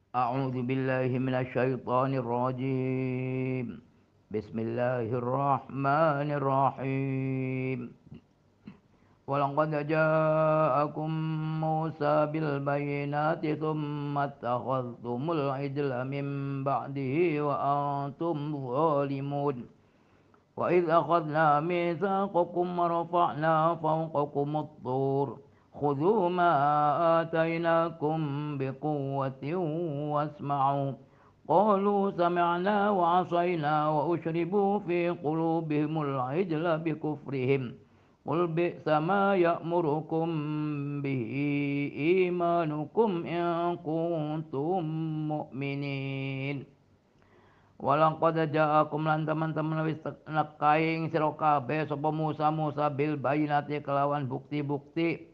أعوذ بالله من الشيطان الرجيم. بسم الله الرحمن الرحيم. ولقد جاءكم موسى بالبينات ثم اتخذتم العجل من بعده وأنتم ظالمون. وإذ أخذنا ميثاقكم ورفعنا فوقكم الطور خذوا ما آتيناكم بقوة واسمعوا. قالوا سمعنا وعصينا وأشربوا في قلوبهم العجل بكفرهم. قل بئس ما يأمركم به إيمانكم إن كنتم مؤمنين. Walaqad ja'akum lan teman-teman wis nekaing sira kabeh sapa Musa bil bayinati kelawan bukti-bukti.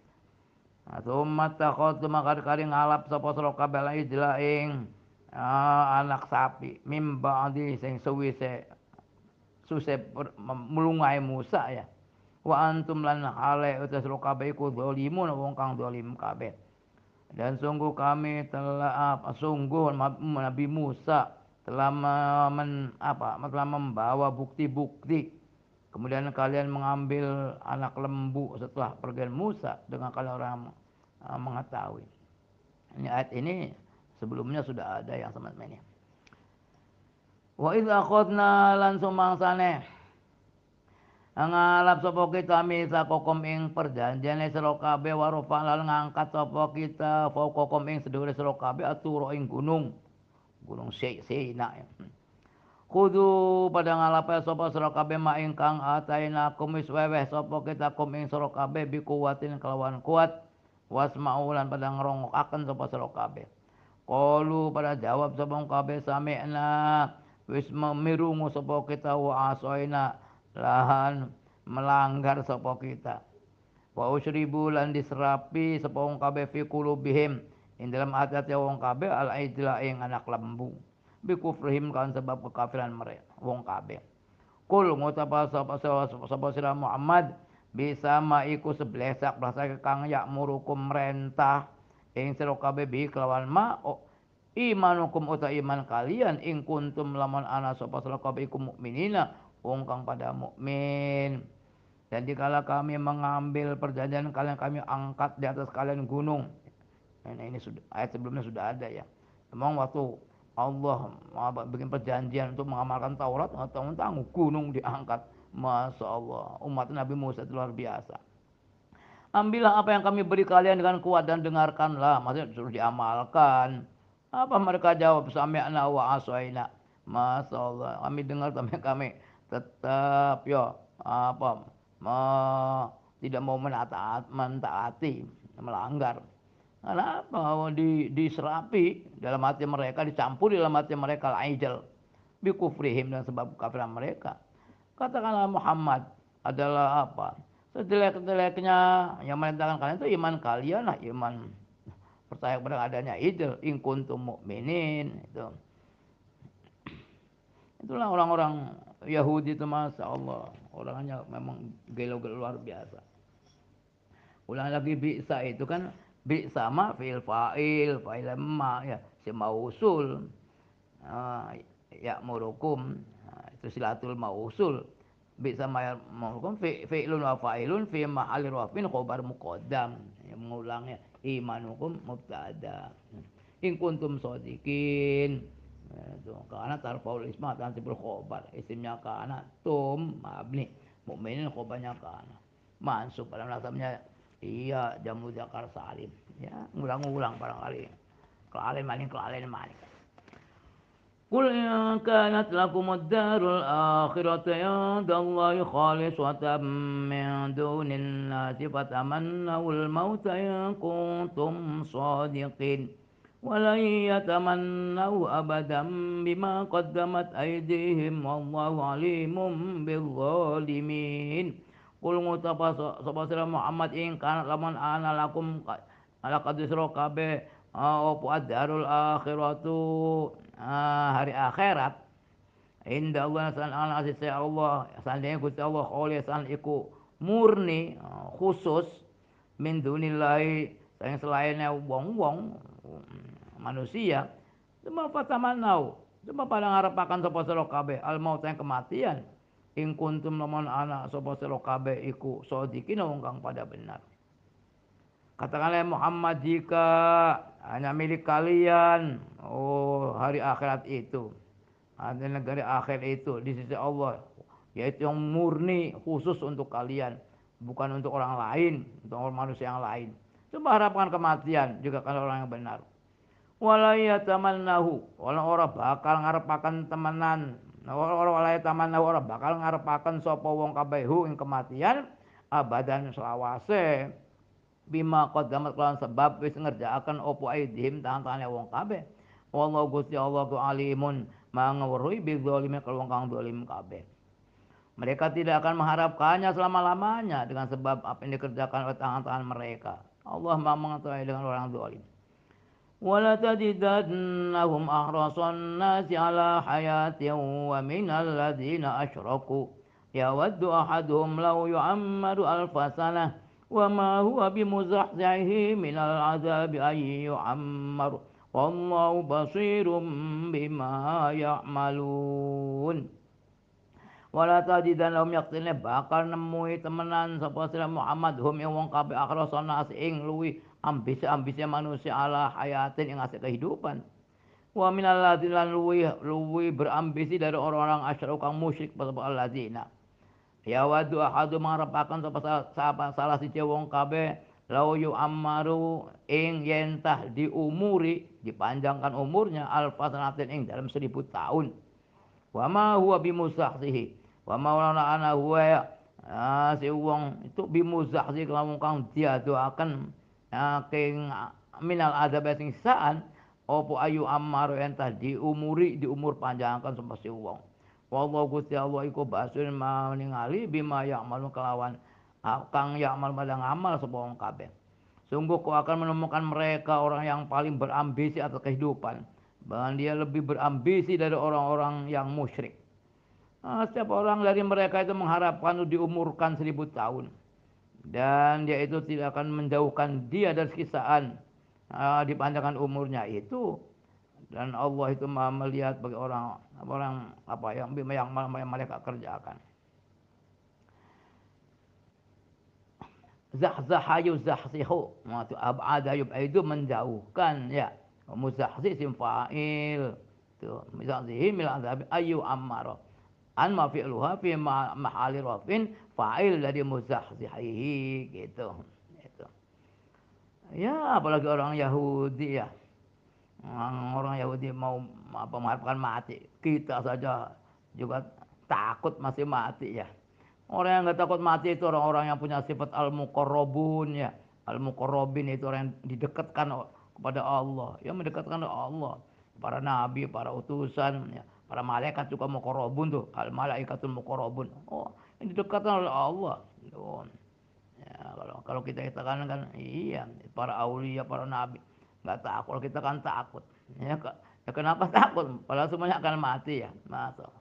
Summa takhadtu makar kari ngalap sapa sira kabeh la ijla ing anak sapi mim ba'di sing suwise mulungae Musa ya. Wa antum lan hale utus sira kabeh iku zalimun wong kang zalim kabeh. Dan sungguh kami telah sungguh Nabi Musa telah telah membawa bukti-bukti. Kemudian kalian mengambil anak lembu setelah pergian Musa dengan kalian orang mengetahui. Ini ayat ini sebelumnya sudah ada yang semacam ini. Wa idz akhadna lan sumangsane ngalap sapa kita misakokom ing perjanjiane sira kabeh warofa lan ngangkat sapa kita fauqakom ing sedhuwure sira kabeh aturo ing gunung Sina. Kudu pada ngalapai sapa sira kabeh mak ingkang ataina kumis weweh sapa kita kum ing sira kabeh bikuwatin kelawan kuat wasma'u lan pada ngrungokaken sapa sira kabeh. Qalu pada jawab sapa kabeh sami'na wis mirungu sapa kita wa asoina lahan melanggar sapa kita. Wa usribu lan diserapi sapa wong kabeh fi qulubihim ing dalam hati wong kabeh al aidla ing anak lembu bi kufrihim kan sebab kekafiran mereka wong kabeh. Kul ngutapa sapa sira Muhammad bisa maiku seblesak bahasa kang yak murukum merentah ing sira kabeh bi kelawan ma imanukum uta iman kalian ing kuntum lamun ana sapa sira kabeh iku mukminina wong kang pada mukmin. Dan dikala kami mengambil perjanjian kalian kami angkat di atas kalian gunung. Nah, ini sudah ayat sebelumnya sudah ada ya. Memang waktu Allah bikin perjanjian untuk mengamalkan Taurat, tanggung gunung diangkat. Masya Allah, umat Nabi Musa itu luar biasa. Ambillah apa yang kami beri kalian dengan kuat dan dengarkanlah. Maksudnya suruh diamalkan. Apa mereka jawab? Sami'na wa asaina. Masya Allah, kami dengar tapi kami tetap ya tidak mau mentaati, melanggar. Kenapa? Diserapi dalam hati mereka, dicampur dalam hati mereka al-ijal bi kufrihim dan sebab kafiran mereka. Katakanlah Muhammad adalah apa? Sejelek-jeleknya yang merintahkan kalian itu iman kalian lah, iman percaya kepada adanya ijal in kuntum mukminin itu. Itulah orang-orang Yahudi itu Masya Allah. Orangnya memang gelo-gelo luar biasa. Ulang lagi bisa itu kan bisa ma fi'il fa'il ma ya si mausul ya murukum itu silatul mausul bisa ma murukum fi'ilun wa fa'ilun fi ma'al rafin khabar muqaddam yang mengulangnya imanukum mubtada in kuntum shodiqin itu karena tarfaul isma tansibul khobar isimnya kana tum mabni mukminin khobarnya kana mansub pada laksamnya iya jamu zakar salim ya ngulang-ulang barangkali kelalen maning Qul in kanat lakumud darul akhiratu indallahi khalisatan min dunin nasi fatamannawul mauta in kuntum shadiqin ولن يتمنوا أبدا بما قدمت أيديهم والله عليم بالظالمين Kul ngutapa sapa sira Muhammad ing kana lamun ana lakum ala kadisro kabeh opo adarul akhiratu hari akhirat inda Allah san ana asise Allah sandene Gusti Allah kholisan iku murni khusus min dunillahi selainnya wong-wong manusia Cuma fatamannau, cuma pada ngarapakan sapa sira kabeh al maut yang kematian. In kuntum lamun ana sapa sira kabeh iku shodiqin wong kang pada benar. Katakanlah Muhammad, jika hanya milik kalian hari akhirat itu, ada negara akhir itu di sisi Allah, yaitu yang murni khusus untuk kalian, bukan untuk orang lain, untuk orang manusia yang lain. Coba harapkan kematian juga kalau orang yang benar. Wala yatamannahu, orang bakal ngarepaken temenan. Orang wala yatamannahu, orang bakal ngarepaken sapa wong kabehu ing kematian abadan selawase. Bima qaddamat kelawan sebab wis ngerjakaken opo aidhim tangan-tangane wong kabeh. Wallahu Gusti Allah ku alimun mangweruhi bidzalimin kalau wong kang zalim kabeh. Mereka tidak akan mengharapkannya selama-lamanya dengan sebab apa yang dikerjakan oleh tangan-tangan mereka. Allah Maha mengetahui dengan orang zalim. Wala tajidannahum ahrasan nasi ala hayatin wa minal ladzina asyraku yawaddu ahaduhum law yu'ammaru alfa sanah wa ma huwa bimuzahzihi minal azabi ay yu'ammar wallahu basirum bima ya'malun. Wala tajidan lahum yaktinne bakal nemui temenan sapa sira Muhammad hum ing wong kabeh akhrasan nas ing luwi ambisi manusia ala hayatin ing asik kehidupan. Wa minal ladzina luwi berambisi dari orang-orang asyrak kang musyrik sapa alladzina. Ya wadu ahadu mangrepaken sapa salah siji wong kabeh lau yu ammaru ing yentah diumuri dipanjangkan umurnya alfasanatin ing dalam 1000 tahun. Wa ma huwa bimusahsihi wa maulana ana huwa si wong itu bimuzahsihi kelamun kang diadoaken saking minal azab sing saan opo ayu ammaru yentah diumuri diumur panjangkan sapa si wong. Wallahu Gusti Allah iku basir ningali bima ya'malu kelawan kang ya'mal pada ngamal sapa wong kabeh. Sungguh kau akan menemukan mereka orang yang paling berambisi atas kehidupan. Bahkan dia lebih berambisi dari orang-orang yang musyrik. Setiap orang dari mereka itu mengharapkan diumurkan 1000 tahun. Dan dia itu tidak akan menjauhkan dia dari siksaan dipanjangkan umurnya itu. Dan Allah itu Maha melihat bagi orang apa yang mereka kerjakan. Zahzaha yuzahzihu, itu ab'ada yub'idu menjauhkan ya. Muzahzi sim fa'il. Tuh, muzahzihi mil azabi ayu ammara. An ma fi'luha fi mahali rafin fa'il dari muzahzihi gitu. Itu. Ya, apalagi orang Yahudi ya. Orang Yahudi mau mengharapkan mati, kita saja juga takut masih mati ya. Orang yang nggak takut mati itu orang-orang yang punya sifat al-muqarrabun ya. Al-muqarrabin itu orang yang didekatkan kepada Allah, yang mendekatkan Allah. Para nabi, para utusan, ya. Para malaikat juga muqarrabun tuh, al-malaikatul muqarrabun. Oh, yang didekatkan oleh Allah. Ya, kalau kita katakan kan iya, para aulia, para nabi nggak takut, kalau kita kan takut. Ya, kenapa takut? Padahal semuanya akan mati ya. Masa.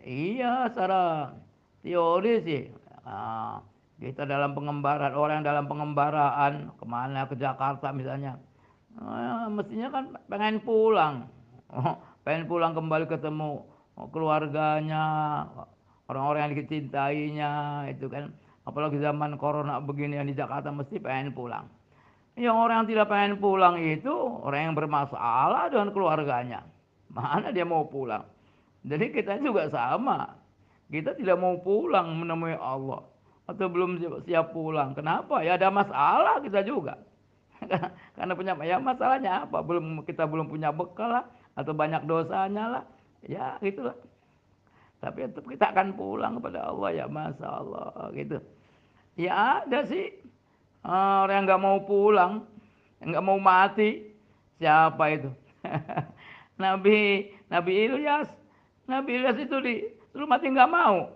Iya, secara teori sih. Kita dalam pengembaraan, orang yang dalam pengembaraan kemana ke Jakarta misalnya, mestinya kan pengen pulang, pengen pulang kembali ketemu keluarganya, orang-orang yang dicintainya itu kan. Apalagi zaman corona begini yang di Jakarta mesti pengen pulang. Yang orang yang tidak pengen pulang itu orang yang bermasalah dengan keluarganya. Mana dia mau pulang? Jadi kita juga sama. Kita tidak mau pulang menemui Allah. Atau belum siap pulang. Kenapa? Ya ada masalah kita juga. Karena punya ya masalahnya apa? Kita belum punya bekal lah. Atau banyak dosanya lah. Ya gitulah. Tapi tetap kita akan pulang kepada Allah ya Masya Allah gitu. Ya ada sih. Orang yang nggak mau pulang, nggak mau mati, siapa itu? Nabi Ilyas. Nabi Ilyas itu disuruh mati nggak mau.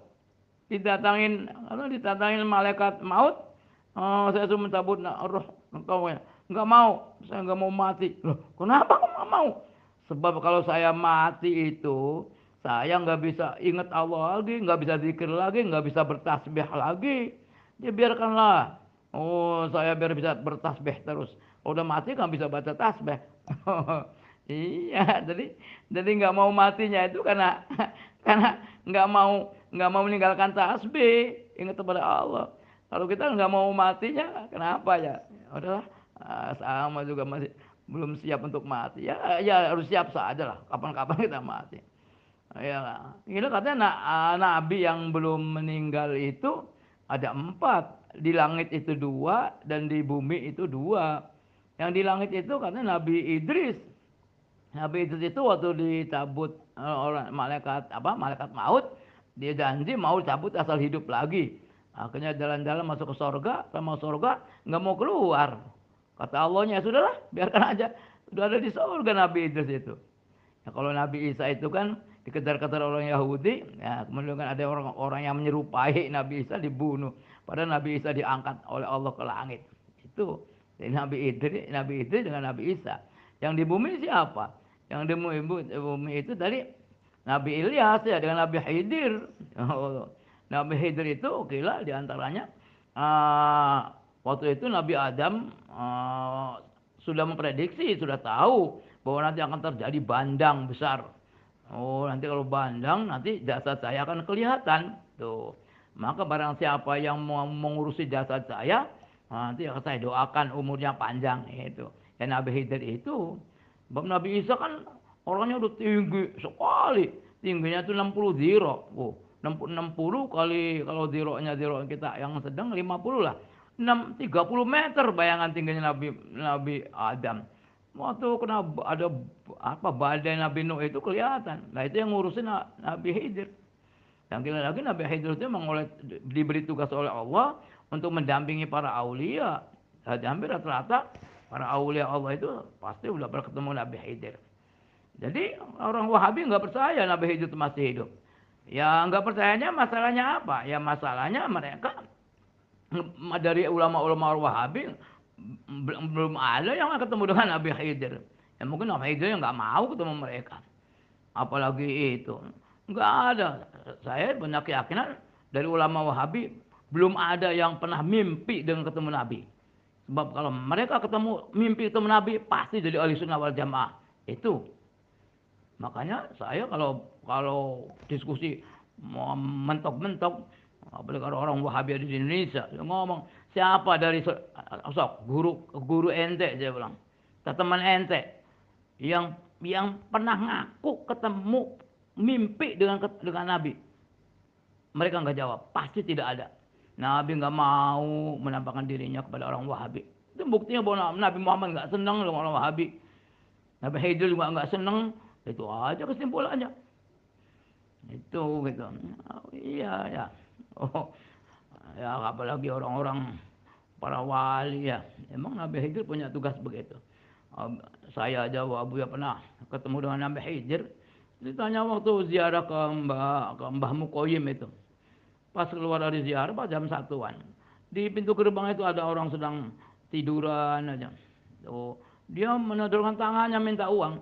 Didatangin malaikat maut. Saya suruh mencabut roh engkau ya. Nggak mau, saya nggak mau mati. Loh, kenapa kamu nggak mau? Sebab kalau saya mati itu, saya nggak bisa ingat Allah lagi, nggak bisa zikir lagi, nggak bisa bertasbih lagi. Ya biarkanlah. Saya biar bisa bertasbih terus. Udah mati kan bisa baca tasbih. Iya, jadi nggak mau matinya itu karena karena nggak mau meninggalkan tasbih, ingat kepada Allah. Kalau kita nggak mau matinya, kenapa ya? Ya udahlah, sama juga masih belum siap untuk mati. Ya, ya harus siap saja lah. Kapan-kapan kita mati. Ya, ini katanya nabi yang belum meninggal itu ada 4. Di langit itu 2 dan di bumi itu 2. Yang di langit itu katanya Nabi Idris. Nabi Idris itu waktu dicabut oleh malaikat malaikat maut, dia janji mau cabut asal hidup lagi. Akhirnya jalan-jalan masuk ke sorga, sama sorga nggak mau keluar. Kata Allahnya, sudahlah biarkan aja. Sudah ada di sorga Nabi Idris itu. Ya, kalau Nabi Isa itu kan dikejar-kejar orang Yahudi, ya, kemudian kan ada orang-orang yang menyerupai Nabi Isa dibunuh. Padahal Nabi Isa diangkat oleh Allah ke langit. Itu jadi Nabi Idris dengan Nabi Isa. Yang di bumi siapa? Yang di bumi itu tadi Nabi Ilyas ya dengan Nabi Khidir. Oh, Nabi Khidir itu gila diantaranya waktu itu Nabi Adam sudah memprediksi, sudah tahu bahwa nanti akan terjadi bandang besar. Oh, nanti kalau bandang, nanti jasad saya akan kelihatan. Tuh. Maka barang siapa yang mau mengurusi jasad saya, nanti akan saya doakan umurnya panjang. Itu. Dan Nabi Khidir itu, Bab Nabi Isa kan orangnya udah tinggi sekali. Tingginya itu 60 ziro. Oh, 60 kali, kalau ziro kita yang sedang 50 lah. 30 meter bayangan tingginya Nabi Adam. Waktu kena ada badai Nabi Nuh itu kelihatan. Nah itu yang ngurusin Nabi Khidir. Yang kira lagi Nabi Khidir itu memang diberi tugas oleh Allah untuk mendampingi para aulia. Dan hampir rata-rata para aulia Allah itu pasti udah berketemu Nabi Khidir. Jadi orang Wahabi nggak percaya Nabi Khidir itu masih hidup. Ya nggak percayanya masalahnya apa? Ya masalahnya mereka dari ulama-ulama Wahabi belum ada yang ketemu dengan Nabi Khidir. Ya mungkin Nabi Khidir yang nggak mau ketemu mereka. Apalagi itu. Nggak ada. Saya punya keyakinan dari ulama Wahabi belum ada yang pernah mimpi dengan ketemu Nabi. Sebab kalau mereka mimpi ketemu Nabi pasti jadi ahli sunnah wal jamaah. Itu. Makanya saya kalau diskusi mentok-mentok, apalagi kalau orang Wahabi di Indonesia, dia ngomong siapa dari guru ente, saya bilang, teman ente yang pernah ngaku ketemu mimpi dengan Nabi. Mereka nggak jawab, pasti tidak ada. Nabi nggak mau menampakkan dirinya kepada orang Wahabi. Itu buktinya bahwa Nabi Muhammad nggak senang dengan orang Wahabi. Nabi Khidir juga nggak senang. Itu aja kesimpulannya. Itu gitu. Oh, iya ya. Oh, ya apalagi orang-orang para wali ya. Emang Nabi Khidir punya tugas begitu. Saya aja Abu ya pernah ketemu dengan Nabi Khidir. Ditanya waktu ziarah ke Mbah Mukoyim itu. Pas keluar dari ziarah pas jam 1-an. Di pintu gerbang itu ada orang sedang tiduran aja. Tuh, dia menodorkan tangannya minta uang.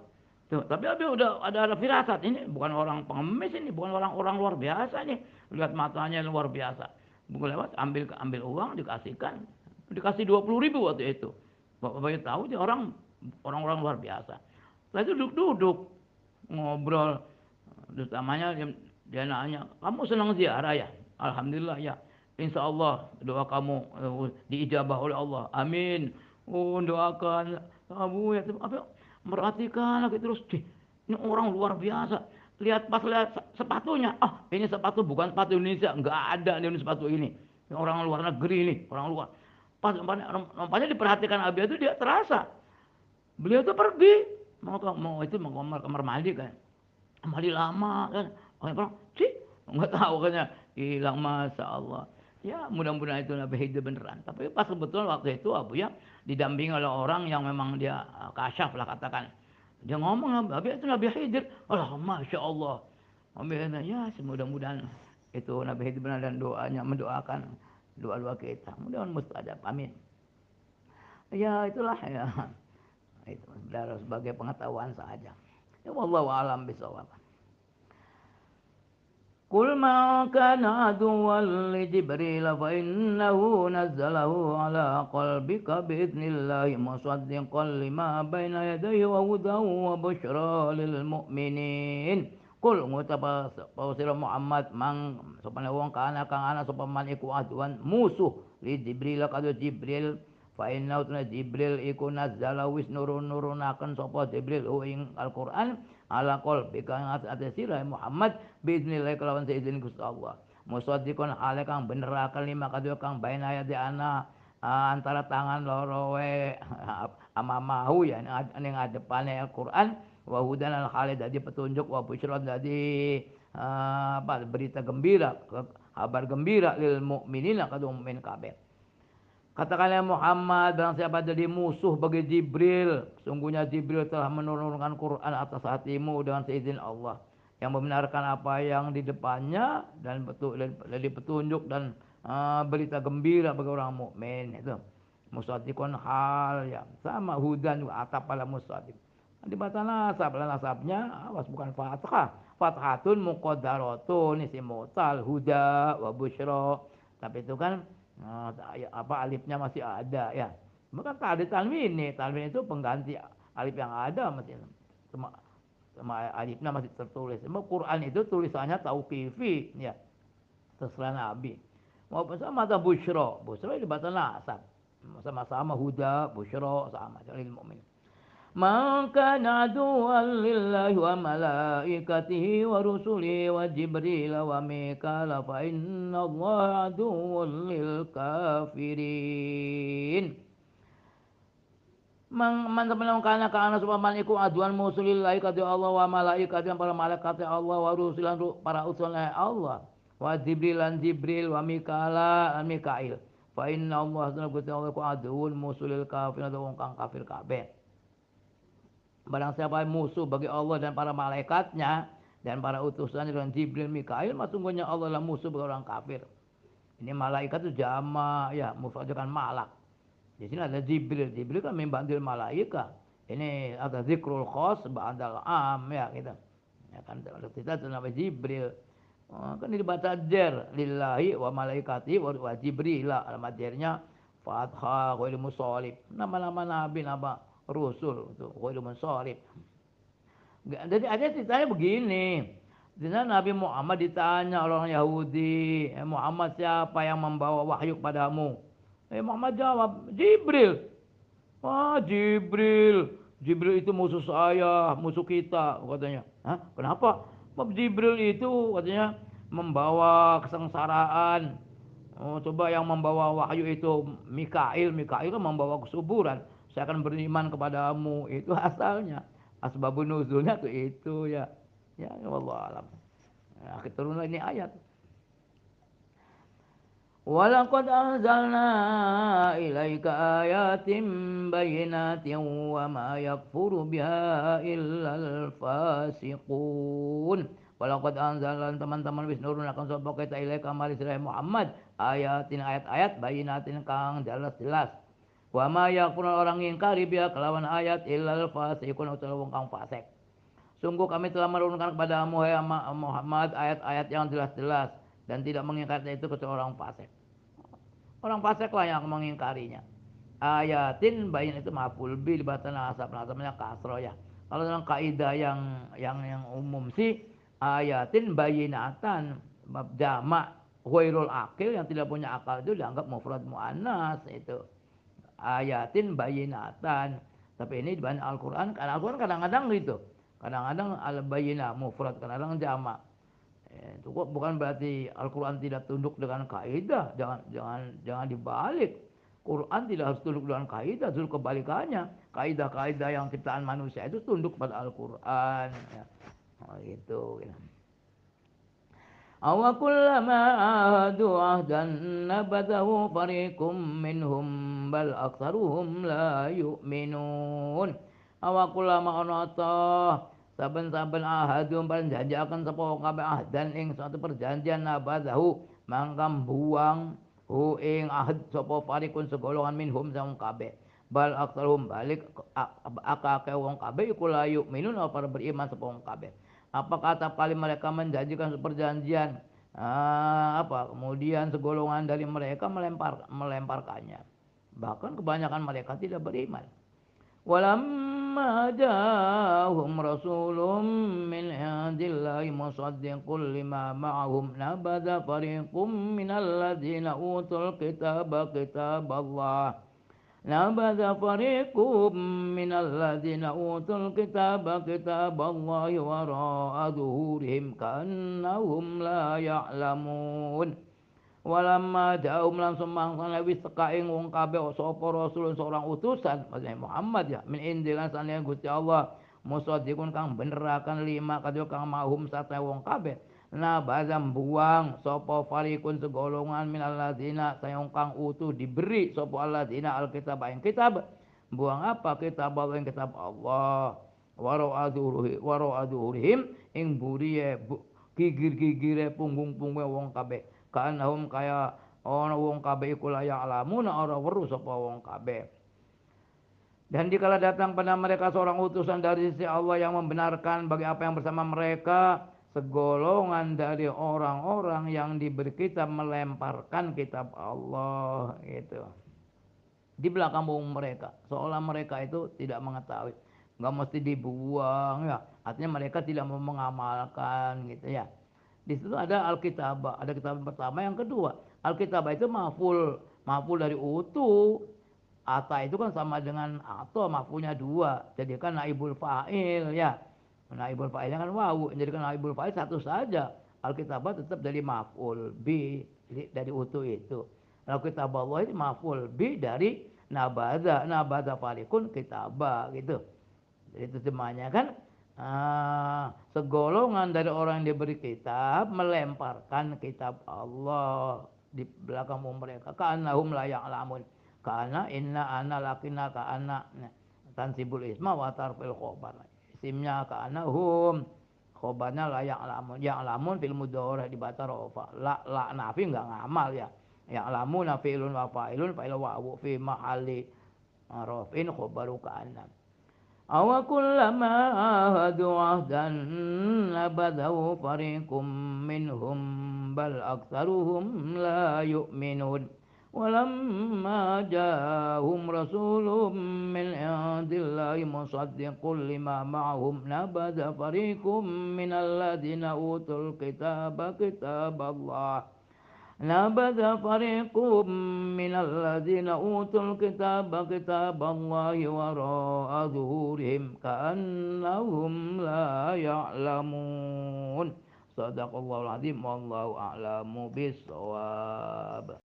Tuh, tapi udah ada firasat, ini bukan orang pengemis, ini bukan orang luar biasa nih. Lihat matanya luar biasa. Bukan lewat ambil uang dikasihkan. Dikasih 20.000 waktu itu. Bapak tahu dia orang-orang luar biasa. Setelah itu duduk-duduk ngobrol. Terus namanya dia nanya, "Kamu senang ziarah ya?" "Alhamdulillah ya. Insya Allah doa kamu diijabah oleh Allah. Amin." Oh, doakan Abu ya, apa merhatikan lagi terus. Ini orang luar biasa. Lihat sepatunya. Ini sepatu bukan sepatu Indonesia. Enggak ada ini sepatu ini. Ini orang luar negeri ini, orang luar. Pas nampaknya diperhatikan Abi itu dia terasa. Beliau tuh pergi mau kamar mandi kan. Mandi lama kan. Orang bilang, "Sih, enggak tahu katanya." Hilang, Masya Allah. Ya mudah-mudahan itu Nabi Khidir beneran. Tapi pas kebetulan waktu itu Abu ya didampingi oleh orang yang memang dia kasyaf lah katakan. Dia ngomong, Nabi itu Nabi Khidir. Allah, Masya Allah. Nabi ya semudah-mudahan itu Nabi Khidir benar dan doanya mendoakan doa-doa kita. Mudah-mudahan mustajab. Amin. Ya itulah ya. Itu sebagai pengetahuan saja. Ya wallahu alam bisawab. قل ما كان عدوا لجبريل فإنه نزله على قلبك بإذن الله مصدقا لما بين يديه وهدى وبشرى للمؤمنين. Kul ngucap sira Muhammad mang supaya wong kana kang ana sapa man iku aduan musuh li Jibril kado Jibril fa inna Jibril iku nazzala wis nurunaken sapa Jibril ing Al-Qur'an ala qalbika ing ate sira Muhammad biiznillah kelawan seizin Gusti Allah. Musaddiqon hale kang beneraken lima kado kang baina ya di ana antara tangan loro we amamahu ya ning ngadepane Al-Qur'an wa hudan al khalid jadi petunjuk wa busyron jadi berita gembira kabar gembira lil mukminina kadu mukmin kabeh. Katakanlah Muhammad barang siapa jadi musuh bagi Jibril, sungguhnya Jibril telah menurunkan Quran atas hatimu dengan seizin Allah yang membenarkan apa yang di depannya dan betul dari petunjuk dan berita gembira bagi orang mukmin itu. Musaddiqon hal ya sama hudan wa atap pada musaddiq. Dibaca nasab, nasabnya awas bukan fathah. Fathatun muqaddaratun isim mutal huda wa busyra. Tapi itu kan alifnya masih ada ya. Bukan tadi tanwin itu pengganti alif yang ada masih sama alifnya masih tertulis. Quran itu tulisannya tauqifi ya. Terserah Nabi. Maupun sama ada busyra. Busyra dibaca nasab. Sama-sama huda, busyra sama lil mukmin. Man kana aduwwan lillahi wa malaikatihi wa rusulihi wa jibril wa mikala fa inna allaha aduwwun lil kafirin. Man teman kana kana supaya iku aduan musulillahi kata Allah wa malaikatihi para malaikat Allah wa rusulan para utusan Allah wa jibril lan jibril wa mikala lan mikail fa inna allaha aduwwun musulil kafirin wong kang kafir kabeh. Barang siapa musuh bagi Allah dan para malaikatnya dan para utusannya dengan Jibril, Mikail, sungguhnya Allah adalah musuh bagi orang kafir. Ini malaikat itu jama, ya mufradkan malak. Di sini ada Jibril. Jibril kan membantu malaikat. Ini ada zikrul khos ba'dal am ya gitu. Ya kan kita itu namanya Jibril. Kan ini dibaca jer lillahi wa malaikati wa Jibril lah. Alamat fathah wa ilmu sholib. Nama-nama nabi nama Rasul itu ghairu mansharif. Jadi ada ceritanya begini. Jadi Nabi Muhammad ditanya orang Yahudi, Muhammad siapa yang membawa wahyu kepadamu? Muhammad jawab, Jibril. Wah, Jibril. Jibril itu musuh saya, musuh kita katanya. Hah? Kenapa? Jibril itu katanya membawa kesengsaraan. Oh, coba yang membawa wahyu itu Mikail. Mikail kan membawa kesuburan. Saya akan beriman kepadamu. Itu asalnya. Asbabun nuzulnya itu ya. Ya Allah alam. Ya, keturunan ini ayat. Walaqad anzalna ilaika ayatin bayyinatin wa ma yakfuru biha illal fasiqun. Walaqad anzalna teman-teman wis nurunaken sapa kita ilaika maring Muhammad ayatin ayat-ayat bayyinatin kang jelas-jelas. Wa ma yakfur orang ingkari biha kelawan ayat illal fasiqun utawa wong kang fasik. Sungguh kami telah menurunkan kepadamu hai Muhammad ayat-ayat yang jelas-jelas dan tidak mengingkarinya itu kecuali orang fasik. Orang fasik lah yang mengingkarinya. Ayatin bayin itu maf'ul bi dibaca nasab nasabnya kasroh ya. Kalau dalam kaidah yang umum sih ayatin bayinatan jamak ghairul akil yang tidak punya akal itu dianggap mufrad muannas itu. Ayatin bayinatan. Tapi ini di Al-Quran, karena Al-Quran kadang-kadang gitu. Kadang-kadang al-bayinah mufrad, kadang-kadang jamak. Itu kok bukan berarti Al-Quran tidak tunduk dengan kaidah. Jangan dibalik. Quran tidak harus tunduk dengan kaidah, justru kebalikannya. Kaidah-kaidah yang ciptaan manusia itu tunduk pada Al-Quran. Ya. Oh, gitu. Awa kullama ahadu ahdan nabadahu fariqum minhum bal aktsaruhum la yu'minun. Awa kullama ana ta saben-saben ahadum perjanjiaken sapa kabeh ahdan ing suatu perjanjian nabadahu mangkam buang hu ing ahad sapa fariqun segolongan minhum sang kabeh. Bal aktsaruhum balik akake wong kabeh iku la yu'minun apa beriman sapa wong kabeh. Apa kata kali mereka menjanjikan perjanjian? Kemudian segolongan dari mereka melemparkannya. Bahkan kebanyakan mereka tidak beriman. Walamma ja'ahum rasulun min indillahi musaddiqun lima ma'ahum nabadha fariqum minal ladzina utul kitaba kitaballah nabadha fariqum minal ladzina utul kitaba kitaballahi wara'a zuhurihim ka'annahum la ya'lamun. Walamma ja'um langsung mangsa wis teka ing wong kabeh sapa rasul seorang utusan maksudnya Muhammad ya min indilan sanes Gusti Allah musaddiqun kang beneraken lima kadya kang mahum sate wong kabeh nah bazam buang sapa farikun segolongan minal ladzina sayong kang utuh diberi sapa alladzina alkitab ing kitab buang apa kitab Allah ing kitab Allah waro adurihim ing buriye gigir-gigire punggung-punggung wong kabeh kanahum kaya ana wong kabeh iku layak alamuna ora weruh sapa wong kabeh. Dan dikala datang pada mereka seorang utusan dari sisi Allah yang membenarkan bagi apa yang bersama mereka, segolongan dari orang-orang yang diberi kitab melemparkan kitab Allah gitu. Di belakang punggung mereka, seolah mereka itu tidak mengetahui. Nggak mesti dibuang ya, artinya mereka tidak mau mengamalkan gitu ya. Di situ ada Alkitabah, ada kitab pertama, yang kedua. Alkitabah itu maf'ul dari utuh. Ata itu kan sama dengan ato, maf'ulnya dua. Jadi kan naibul fa'il ya. Naibul fa'ilnya kan wawu, jadi kan naibul fa'il satu saja. Alkitabah tetap dari maf'ul bi, dari utuh itu. Alkitabah Allah itu maf'ul bi dari nabada farikun kitabah gitu. Jadi itu semuanya kan segolongan dari orang yang diberi kitab melemparkan kitab Allah di belakang mereka ka'annahum la ya'lamun karena inna ana lakina ka'anna tansibul isma wa tarfil khobar isimnya ka'annahum khobarnya la ya'lamun fil mudhari dibaca rafa la nafi enggak ngamal ya ya'lamun fi'lun wa fa'ilun fa'il wa fi mahalli rafin khobaru ka'anna awa kullama ahadu ahdan nabadahu fariqum minhum bal aktsaruhum la yu'minun walamma ja'ahum rasulun min indillahi musaddiqun lima ma'ahum nabada fariqum minal ladzina utul kitaba kitaballah نبذ فريق من الذين أوتوا الكتاب كتاب الله وراء ظهورهم كأنهم لا يعلمون صدق الله العظيم والله أعلم بالصواب